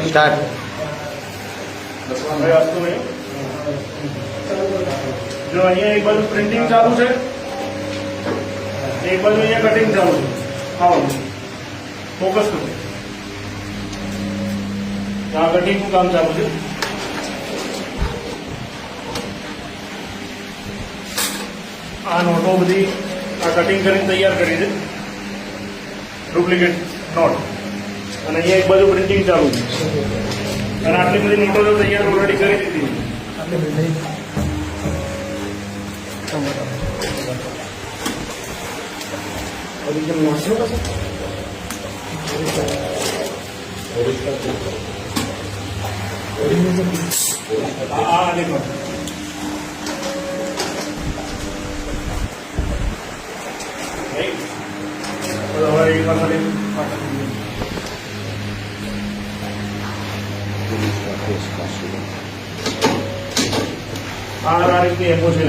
Start. હવે વસ્તુ નહીં. જો અહીંયા એક બાજુ પ્રિન્ટિંગ ચાલુ છે, એક બાજુ અહીંયા કટિંગ ચાલુ છે. આવો ફોકસ કરો. આ કટિંગનું કામ ચાલુ છે. આ નોટો બધી આ કટિંગ કરીને તૈયાર કરી છે, ડુપ્લિકેટ નોટ. અને અહીંયા એક બાજુ પ્રિન્ટિંગ ચાલુ છે. અને આટલી બધી નોટો તો તૈયાર ઓલરેડી કરી દીધી. હા દેખો હવે એક વાર આ રીતની એપો છે.